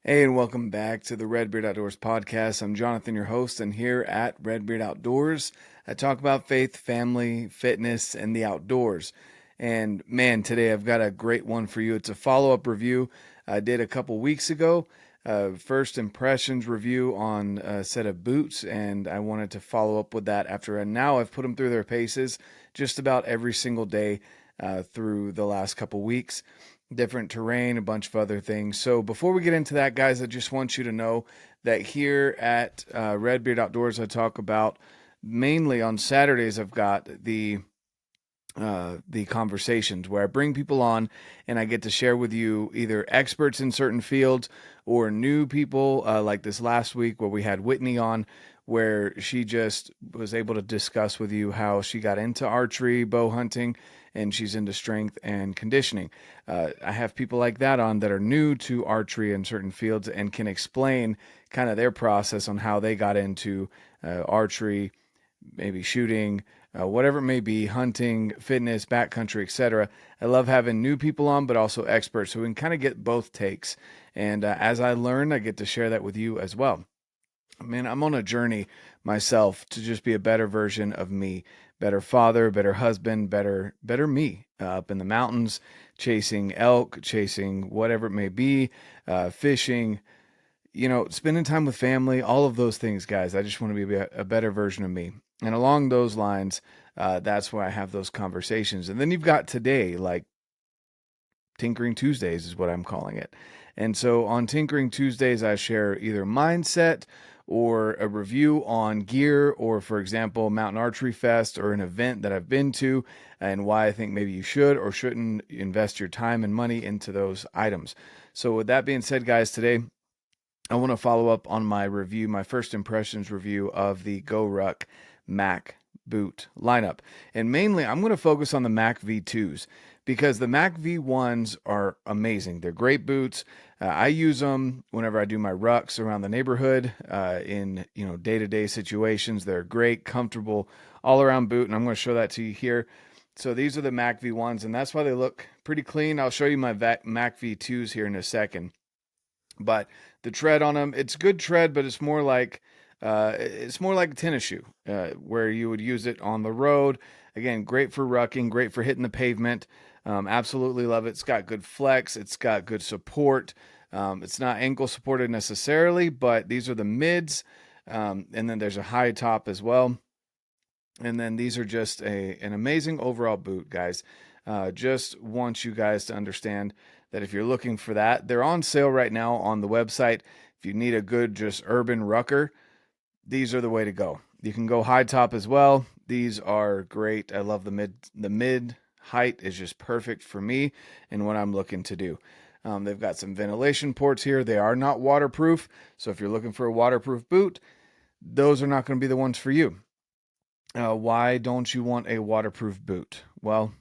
Hey, and welcome back to the RedBeard Outdoors podcast. I'm Jonathan, your host, and here at RedBeard Outdoors, I talk about faith, family, fitness, and the outdoors. And man, today I've got a great one for you. It's a follow-up review I did a couple weeks ago. First impressions review on a set of boots, and I wanted to follow up with that after. And now I've put them through their paces just about every single day through the last couple weeks. Different terrain, a bunch of other things. So before we get into that, guys, I just want you to know that here at RedBeard Outdoors, I talk about mainly on Saturdays. I've got the conversations where I bring people on and I get to share with you either experts in certain fields or new people, like this last week where we had Whitney on, where she just was able to discuss with you how she got into archery, bow hunting, and she's into strength and conditioning. I have people like that on that are new to archery in certain fields and can explain kind of their process on how they got into archery, maybe shooting, whatever it may be, hunting, fitness, backcountry, etc. I love having new people on, but also experts who can kind of get both takes. And as I learn, I get to share that with you as well. Man, I'm on a journey myself to just be a better version of me, better father, better husband, better me, up in the mountains, chasing elk, chasing whatever it may be, fishing, spending time with family, all of those things, guys. I just want to be a better version of me. And along those lines, that's why I have those conversations. And then you've got today, like Tinkering Tuesdays is what I'm calling it. And so on Tinkering Tuesdays, I share either mindset or a review on gear, or for example, Mountain Archery Fest or an event that I've been to, and why I think maybe you should or shouldn't invest your time and money into those items. So with that being said, guys, today I want to follow up on my review, my first impressions review of the GORUCK Mac boot lineup. And mainly, I'm going to focus on the MACV-2s because the MACV-1s are amazing. They're great boots. I use them whenever I do my rucks around the neighborhood in day-to-day situations. They're great, comfortable, all-around boot, and I'm going to show that to you here. So these are the MACV-1s, and that's why they look pretty clean. I'll show you my MACV-2s here in a second. But the tread on them, it's good tread, but it's more like a tennis shoe, where you would use it on the road. Again, great for rucking, great for hitting the pavement. Absolutely love it. It's got good flex. It's got good support. It's not ankle supported necessarily, but these are the mids. And then there's a high top as well. And then these are just an amazing overall boot, guys. Just want you guys to understand that if you're looking for that, they're on sale right now on the website. If you need a good just urban rucker, these are the way to go. You can go high top as well. These are great. I love the mid. The mid height is just perfect for me and what I'm looking to do. They've got some ventilation ports here. They are not waterproof, so if you're looking for a waterproof boot, those are not going to be the ones for you. Why don't you want a waterproof boot? Well,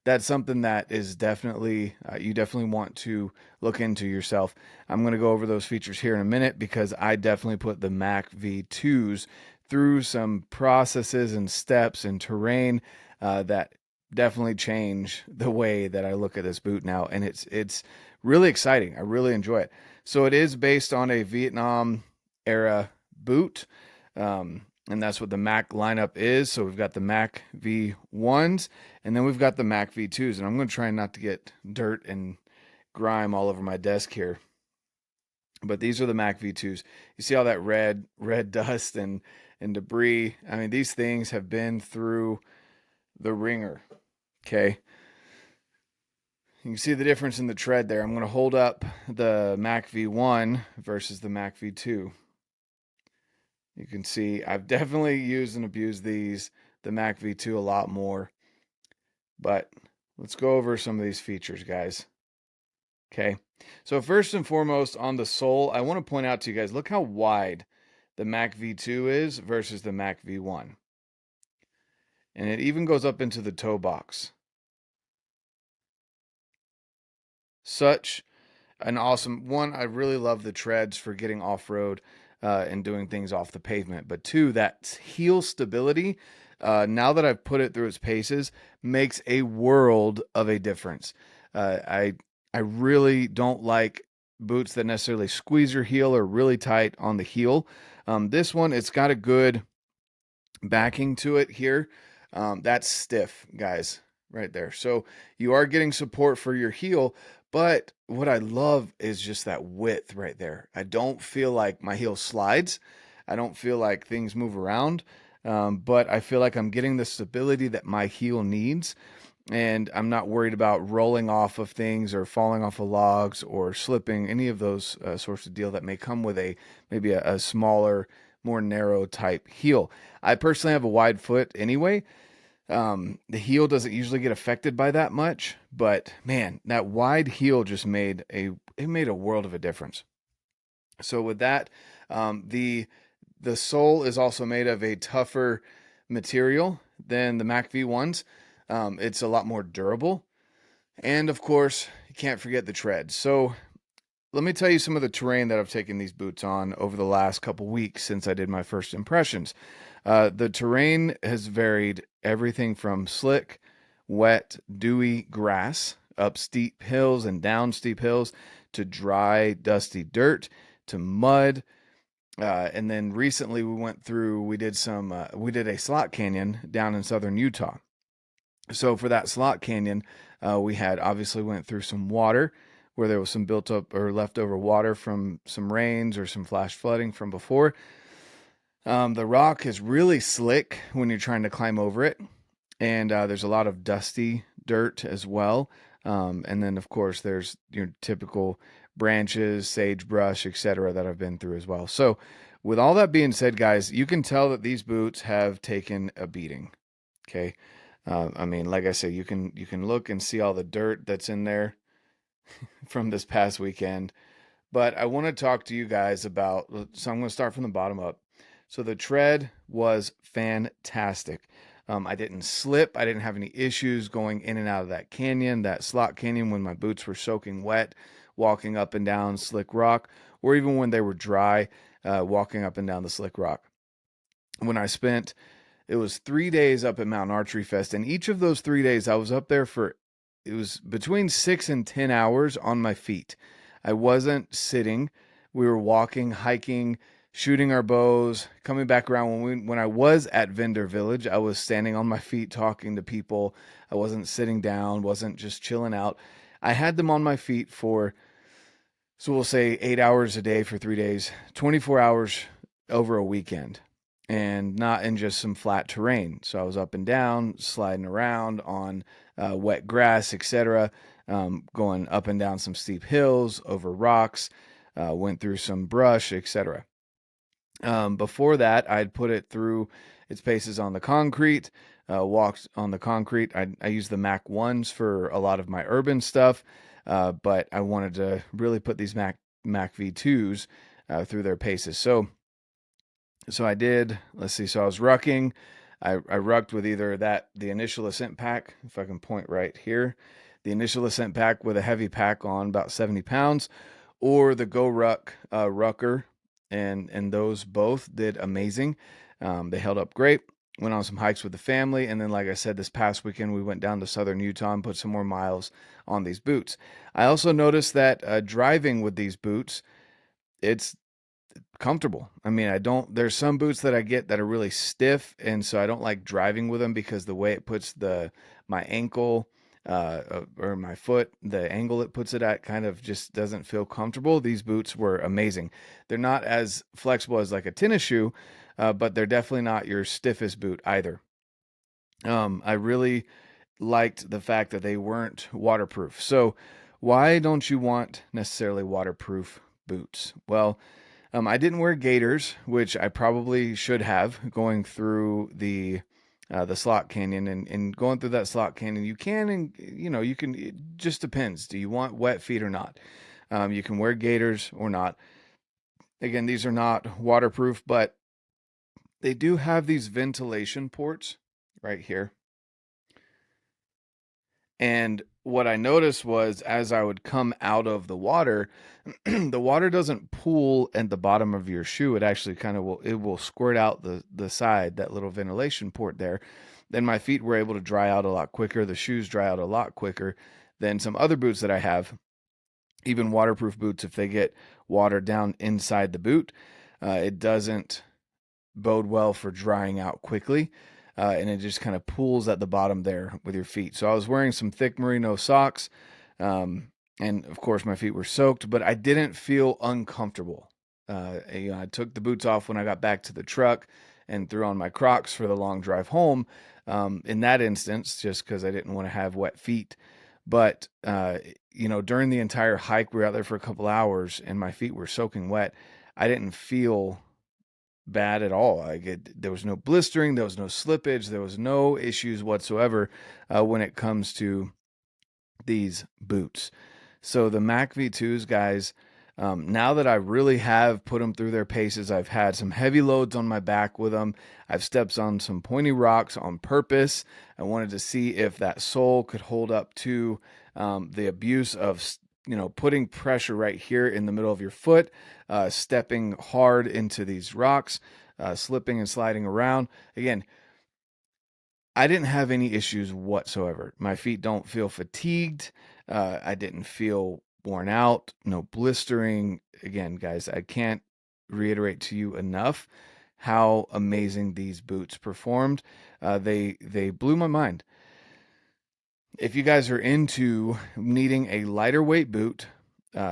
that's something that is definitely, you definitely want to look into yourself. I'm going to go over those features here in a minute because I definitely put the MACV-2s through some processes and steps and terrain that definitely change the way that I look at this boot now. And it's really exciting. I really enjoy it. So it is based on a Vietnam era boot. And that's what the Mac lineup is. So we've got the Mac V1s, and then we've got the Mac V2s. And I'm going to try not to get dirt and grime all over my desk here. But these are the Mac V2s. You see all that red dust and debris. I mean, these things have been through the ringer. Okay. You can see the difference in the tread there. I'm going to hold up the Mac V1 versus the Mac V2. You can see I've definitely used and abused the MACV-2 a lot more. But let's go over some of these features, guys. Okay. So first and foremost, on the sole, I want to point out to you guys, look how wide the MACV-2 is versus the MACV-1. And it even goes up into the toe box. Such an awesome one. I really love the treads for getting off-road and doing things off the pavement. But two, that heel stability, now that I've put it through its paces, makes a world of a difference. I really don't like boots that necessarily squeeze your heel or really tight on the heel. This one, it's got a good backing to it here. That's stiff, guys, right there. So you are getting support for your heel, but what I love is just that width right there. I don't feel like my heel slides. I don't feel like things move around, but I feel like I'm getting the stability that my heel needs. And I'm not worried about rolling off of things or falling off of logs or slipping, any of those sorts of deal that may come with maybe a smaller, more narrow type heel. I personally have a wide foot anyway. The heel doesn't usually get affected by that much, but man, that wide heel just made a world of a difference. So with that, the sole is also made of a tougher material than the MACV ones. It's a lot more durable. And of course, you can't forget the tread. So let me tell you some of the terrain that I've taken these boots on over the last couple weeks since I did my first impressions. The terrain has varied everything from slick, wet, dewy grass up steep hills and down steep hills to dry, dusty dirt to mud. And then recently we did a slot canyon down in southern Utah. So for that slot canyon, we obviously went through some water where there was some built up or leftover water from some rains or some flash flooding from before. The rock is really slick when you're trying to climb over it. And there's a lot of dusty dirt as well. And then of course there's your typical branches, sagebrush, etc. that I've been through as well. So with all that being said, guys, you can tell that these boots have taken a beating. Okay. I mean, like I said, you can look and see all the dirt that's in there from this past weekend. But I want to talk to you guys about, so I'm going to start from the bottom up. So the tread was fantastic. I didn't slip. I didn't have any issues going in and out of that canyon, that slot canyon, when my boots were soaking wet, walking up and down slick rock, or even when they were dry, walking up and down the slick rock. It was 3 days up at Mountain Archery Fest, and each of those 3 days I was up there it was between 6 and 10 hours on my feet. I wasn't sitting. We were walking, hiking, shooting our bows, coming back around. When I was at Vendor Village, I was standing on my feet talking to people. I wasn't sitting down, wasn't just chilling out. I had them on my feet so we'll say 8 hours a day for 3 days, 24 hours over a weekend, and not in just some flat terrain. So I was up and down, sliding around on wet grass, etc., going up and down some steep hills, over rocks, went through some brush, etc. Before that, I'd put it through its paces on the concrete, walked on the concrete. I used the Mac 1s for a lot of my urban stuff, but I wanted to really put these MACV-2s through their paces. So I did, let's see, so I was rucking. I rucked with either the initial ascent pack, if I can point right here, the initial ascent pack with a heavy pack on about 70 pounds, or the GORUCK rucker, and those both did amazing. They held up great. Went on some hikes with the family, and then, like I said, this past weekend we went down to southern Utah and put some more miles on these boots. I also noticed that driving with these boots, it's comfortable. I mean, there's some boots that I get that are really stiff, and so I don't like driving with them because the way it puts my ankle or my foot, the angle it puts it at, kind of just doesn't feel comfortable. These boots were amazing. They're not as flexible as like a tennis shoe, but they're definitely not your stiffest boot either. I really liked the fact that they weren't waterproof. So why don't you want necessarily waterproof boots? Well, I didn't wear gaiters, which I probably should have going through the slot canyon, and going through that slot canyon. You can, and you can, it just depends. Do you want wet feet or not? You can wear gaiters or not. Again, these are not waterproof, but they do have these ventilation ports right here. And what I noticed was, as I would come out of the water, the water doesn't pool at the bottom of your shoe. It actually will squirt out the side, that little ventilation port there. Then my feet were able to dry out a lot quicker. The shoes dry out a lot quicker than some other boots that I have. even waterproof boots, if they get water down inside the boot, it doesn't bode well for drying out quickly. And it just kind of pools at the bottom there with your feet. So I was wearing some thick merino socks. And of course, my feet were soaked, but I didn't feel uncomfortable. I took the boots off when I got back to the truck and threw on my Crocs for the long drive home. In that instance, just because I didn't want to have wet feet. But, during the entire hike, we were out there for a couple hours and my feet were soaking wet. I didn't feel bad at all. There was no blistering, there was no slippage, there was no issues whatsoever when it comes to these boots. So the MACV-2s, guys, now that I really have put them through their paces, I've had some heavy loads on my back with them. I've stepped on some pointy rocks on purpose. I wanted to see if that sole could hold up to the abuse of, putting pressure right here in the middle of your foot, stepping hard into these rocks, slipping and sliding around. Again, I didn't have any issues whatsoever. My feet don't feel fatigued. I didn't feel worn out, no blistering. Again, guys, I can't reiterate to you enough how amazing these boots performed. They blew my mind. If you guys are into needing a lighter weight boot,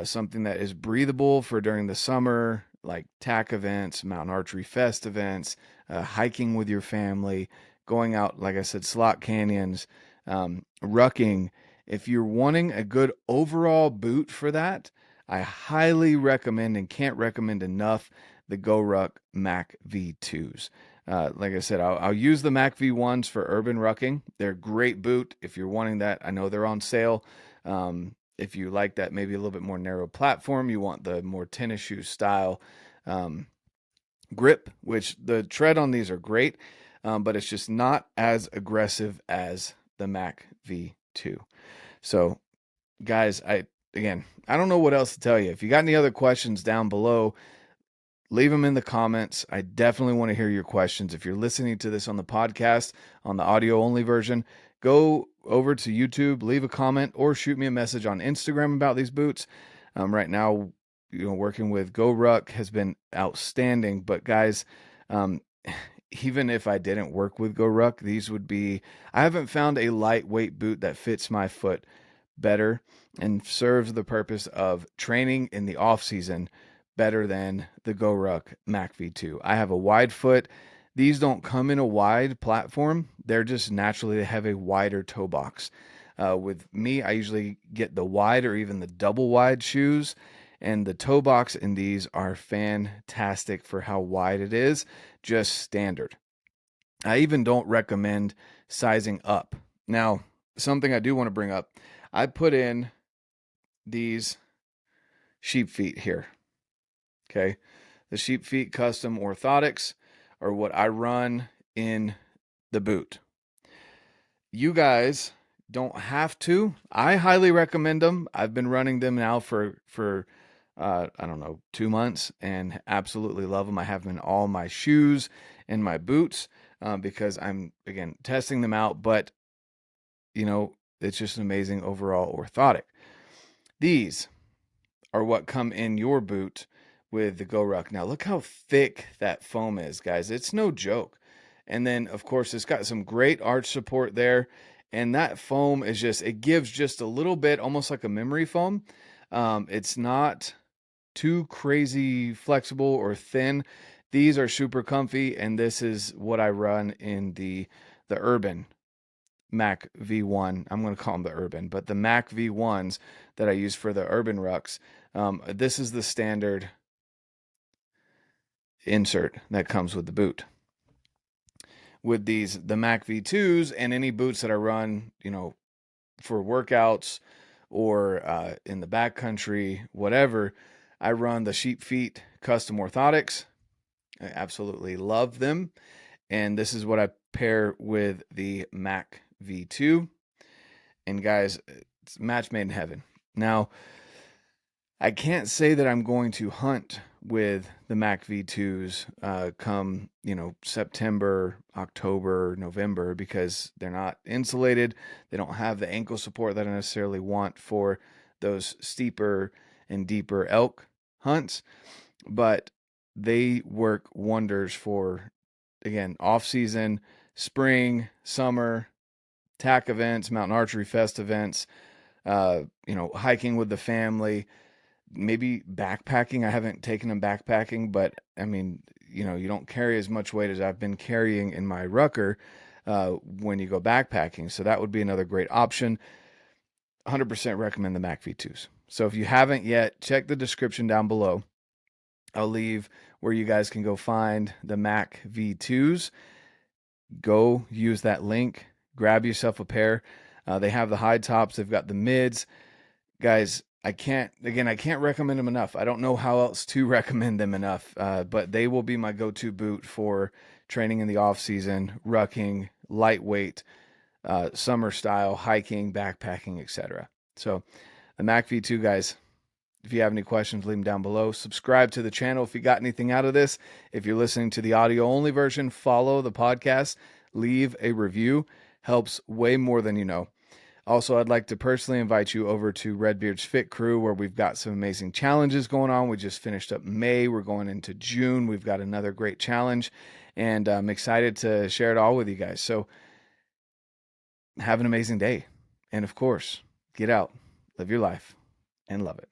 something that is breathable for during the summer, like TAC events, mountain archery fest events, hiking with your family, going out, like I said, slot canyons, rucking. If you're wanting a good overall boot for that, I highly recommend and can't recommend enough the GORUCK MACV-2s. Like I said, I'll use the MACV-1s for urban rucking. They're a great boot if you're wanting that. I know they're on sale. If you like that maybe a little bit more narrow platform, you want the more tennis shoe style grip, which the tread on these are great, but it's just not as aggressive as the MACV-2. So, guys, I don't know what else to tell you. If you got any other questions down below, leave them in the comments. I definitely want to hear your questions. If you're listening to this on the podcast, on the audio only version, go over to YouTube, leave a comment, or shoot me a message on Instagram about these boots. Right now, working with GORUCK has been outstanding. But guys, even if I didn't work with GORUCK, these would be, I haven't found a lightweight boot that fits my foot better and serves the purpose of training in the off season better than the GORUCK MACV-2. I have a wide foot. These don't come in a wide platform. They're just naturally, they have a wider toe box. With me, I usually get the wide or even the double wide shoes, and the toe box in these are fantastic for how wide it is, just standard. I even don't recommend sizing up. Now, something I do want to bring up, I put in these SheepFeet here. Okay. The SheepFeet custom orthotics are what I run in the boot. You guys don't have to. I highly recommend them. I've been running them now for I don't know, 2 months, and absolutely love them. I have them in all my shoes and my boots because I'm, again, testing them out, but it's just an amazing overall orthotic. These are what come in your boot with the GORUCK. Now look how thick that foam is, guys. It's no joke. And then of course it's got some great arch support there. And that foam is just, it gives just a little bit, almost like a memory foam. It's not too crazy flexible or thin. These are super comfy, and this is what I run in the Urban MACV-1. I'm going to call them the Urban, but the MACV-1s that I use for the urban rucks. This is the standard insert that comes with the boot. With the MACV-2s and any boots that I run, for workouts or in the backcountry, whatever, I run the SheepFeet custom orthotics. I absolutely love them. And this is what I pair with the MACV-2. And guys, it's a match made in heaven. Now, I can't say that I'm going to hunt with the MACV-2s come, September, October, November, because they're not insulated. They don't have the ankle support that I necessarily want for those steeper and deeper elk hunts, but they work wonders for, again, off season, spring, summer, tack events, mountain archery fest events, hiking with the family, maybe backpacking. I haven't taken them backpacking, but I mean, you don't carry as much weight as I've been carrying in my rucker when you go backpacking. So that would be another great option. 100% recommend the MACV-2s. So if you haven't yet, check the description down below. I'll leave where you guys can go find the MACV-2s. Go use that link, grab yourself a pair. They have the high tops, they've got the mids. Guys, I can't recommend them enough. I don't know how else to recommend them enough, but they will be my go-to boot for training in the off season, rucking, lightweight, summer style, hiking, backpacking, etc. So the MACV-2, guys, if you have any questions, leave them down below. Subscribe to the channel if you got anything out of this. If you're listening to the audio only version, follow the podcast, leave a review. Helps way more than you know. Also, I'd like to personally invite you over to RedBeard's Fit Crew, where we've got some amazing challenges going on. We just finished up May. We're going into June. We've got another great challenge, and I'm excited to share it all with you guys. So have an amazing day. And of course, get out, live your life, and love it.